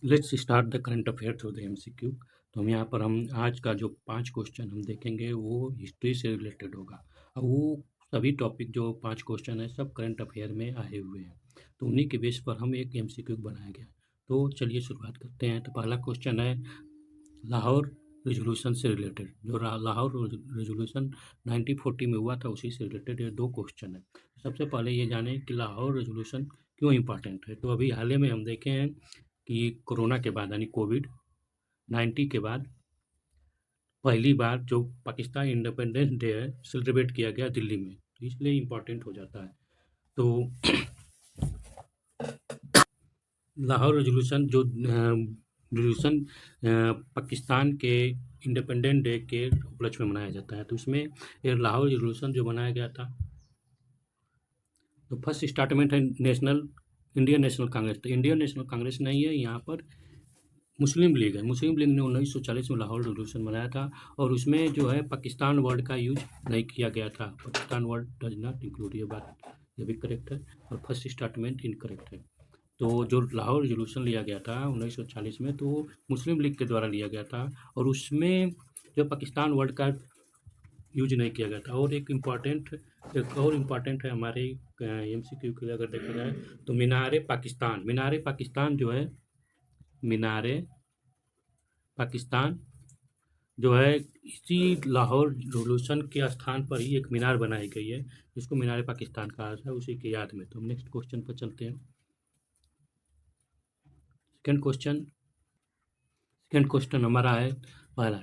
Let's start the current affair through the MCQ. तो हम यहाँ पर आज का जो 5 क्वेश्चन हम देखेंगे वो हिस्ट्री से रिलेटेड होगा और वो सभी टॉपिक जो 5 क्वेश्चन है सब करंट अफेयर में आए हुए हैं, तो उन्हीं के बेस पर हम एक एमसीक्यू बनाया गया। तो चलिए शुरुआत करते हैं। तो पहला क्वेश्चन है लाहौर रेजोल्यूशन से रिलेटेड, जो लाहौर रेजोल्यूशन 1940 में हुआ था उसी से रिलेटेड ये 2 क्वेश्चन है। सबसे पहले ये जानें कि लाहौर रेजोल्यूशन क्यों इम्पॉर्टेंट है। तो अभी हाल ही में हम देखे हैं कि कोरोना के बाद यानी कोविड-19 के बाद पहली बार जो पाकिस्तान इंडिपेंडेंस डे है सेलिब्रेट किया गया दिल्ली में, तो इसलिए इम्पॉर्टेंट हो जाता है। तो लाहौर रेजोल्यूशन जो रेजोल्यूशन पाकिस्तान के इंडिपेंडेंट डे के उपलक्ष्य में मनाया जाता है, तो उसमें ये लाहौर रेजोल्यूशन जो बनाया गया था, तो फर्स्ट स्टार्टमेंट है इंडियन नेशनल कांग्रेस। तो इंडियन नेशनल कांग्रेस नहीं है, यहाँ पर मुस्लिम लीग है। मुस्लिम लीग ने 1940 में लाहौर रेजोल्यूशन बनाया था और उसमें जो है पाकिस्तान वर्ड का यूज नहीं किया गया था। Pakistan word does not include, ये बात ये भी करेक्ट है और फर्स्ट स्टार्टमेंट इनकरेक्ट है। तो जो लाहौर रेजोल्यूशन लिया गया था 1940 में, तो मुस्लिम लीग के द्वारा लिया गया था और उसमें जो पाकिस्तान वर्ड का यूज नहीं किया गया था। और एक और इम्पॉर्टेंट है हमारे एमसीक्यू के लिए अगर देखा जाए तो मीनार पाकिस्तान जो है, मीनार पाकिस्तान जो है इसी लाहौर रेवोल्यूशन के स्थान पर ही एक मीनार बनाई गई है जिसको मीनार पाकिस्तान कहा जाता है, उसी की याद में। तो हम नेक्स्ट क्वेश्चन पर चलते हैं। सेकंड क्वेश्चन हमारा है पहला,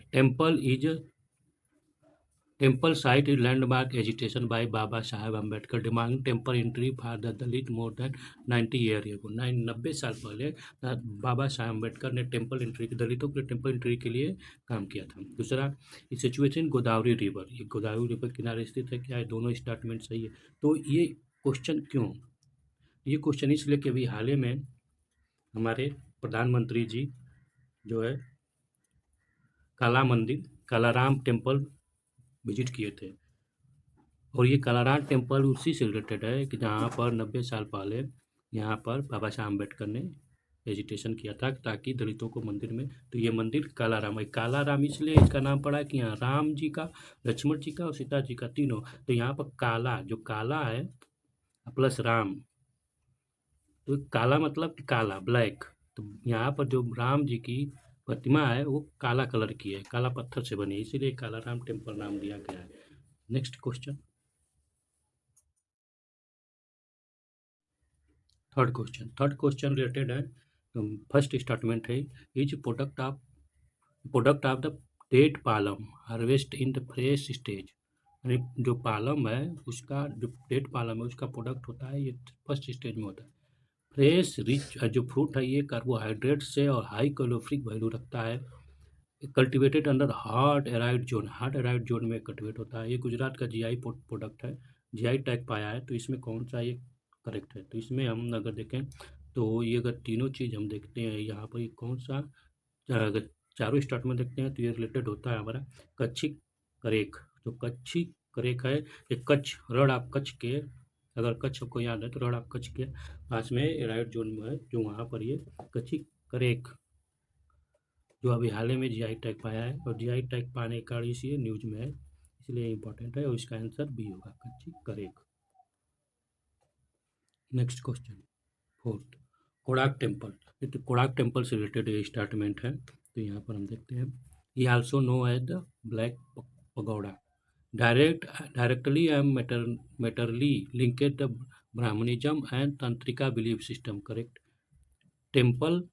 temple site is landmark agitation by Baba Saheb Ambedkar demanding temple entry for the Dalit more than 90 year ago. 90 साल पहले बाबा साहेब अम्बेडकर ने दलितों के टेम्पल एंट्री के लिए काम किया था। दूसरा, इस सिचुएशन गोदावरी रिवर, ये गोदावरी रिवर किनारे स्थित है। क्या है, दोनों स्टेटमेंट सही है। तो ये क्वेश्चन क्यों, ये क्वेश्चन इसलिए कि अभी हाल ही में हमारे प्रधानमंत्री जी जो है कालाराम टेम्पल विजिट किए थे और ये कालाराम टेम्पल उसी से रिलेटेड है कि जहाँ पर 90 साल पहले यहाँ पर बाबा साहब अम्बेडकर ने एजिटेशन किया था ताकि दलितों को मंदिर में, तो ये मंदिर कालाराम इसलिए इसका नाम पड़ा है कि यहाँ राम जी का, लक्ष्मण जी का और सीता जी का तीनों, तो यहाँ पर काला है प्लस राम, तो काला मतलब काला ब्लैक, तो यहाँ पर जो राम जी की प्रतिमा है वो काला कलर की है, काला पत्थर से बनी है, इसीलिए कालाराम टेम्पल नाम दिया गया है। Next question, third question related है। फर्स्ट स्टेटमेंट है, is product of the date palm harvest in the fresh stage. यानी जो पालम है उसका, जो डेट पालम है उसका प्रोडक्ट होता है, ये फर्स्ट स्टेज में होता है। फ्रेश रिच जो फ्रूट है ये कार्बोहाइड्रेट से और हाई कैलोरीफिक वैल्यू रखता है। Cultivated under hot arid zone में कल्टिवेट होता है। ये गुजरात का जीआई प्रोडक्ट है, जीआई टैग पाया है, तो इसमें कौन सा ये करेक्ट है। तो इसमें हम अगर देखें तो ये अगर तीनों चीज़ हम देखते हैं यहाँ पर, ये कौन सा, अगर चारों स्टार्ट में देखते हैं तो ये रिलेटेड होता है हमारा कच्छी करेख। जो कच्छी करेख है, ये कच्छ रड ऑफ कच्छ के, अगर कच्छ को याद है तो रड ऑफ कच्छ के पास में एराइड जोन में है, जो वहाँ पर ये कच्छी करेख जो अभी हाल ही में जीआई टैग पाया है, और जीआई टैग पाने का कारण इसी न्यूज में है, इसलिए इम्पोर्टेंट है और इसका आंसर बी होगा, कच्ची करेख। Next question, fourth, Konark temple. ये तो कोणार्क टेम्पल से रिलेटेड ये स्टेटमेंट है, तो यहाँ पर हम देखते हैं, ये also known as the black pagoda directly and materially linked the Brahmanism and tantric belief system. Correct, temple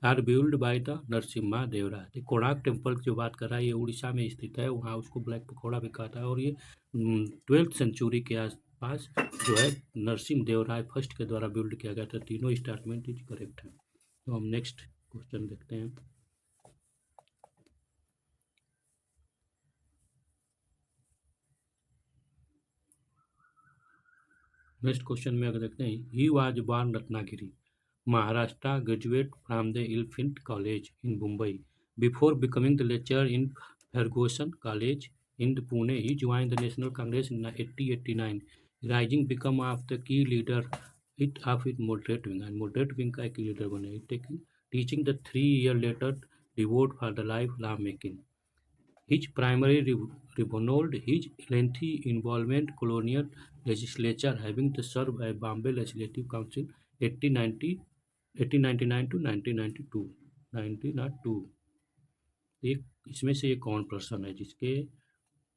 are build by the Narasimha Deva. Konark temple की जो बात कर रहा है ये उड़ीसा में स्थित है, वहाँ उसको ब्लैक पकौड़ा भी कहता है, और ये 12th सेंचुरी के आसपास जो है नरसिम्हा देव राय फर्स्ट के द्वारा बिल्ड किया गया था। तीनों स्टेटमेंट इज करेक्ट है। तो हम नेक्स्ट क्वेश्चन देखते हैं। नेक्स्ट क्वेश्चन में अगर देखते हैं, he was born Ratnagiri, Maharashtra, graduate from the Elephant College in Mumbai. Before becoming the lecturer in Fergusson College in Pune, he joined the National Congress in 1889. Rising become of the key leader of its moderate wing, and moderate wing का एक leader बने, taking teaching the 3 year later devote for the life law making. His primary revolved his lengthy involvement colonial legislature, having to serve as Bombay Legislative Council 1890 1899 to 1992 1902। एक इसमें से ये कौन person है जिसके,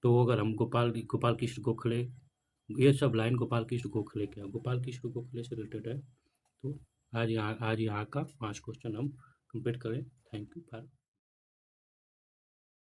तो अगर हम गोपाल कृष्ण गोखले, ये सब लाइन गोपाल कृष्ण गोखले के हैं, गोपाल कृष्ण गोखले से रिलेटेड है। तो आज यहाँ का 5 क्वेश्चन हम कंप्लीट करें। Thank you for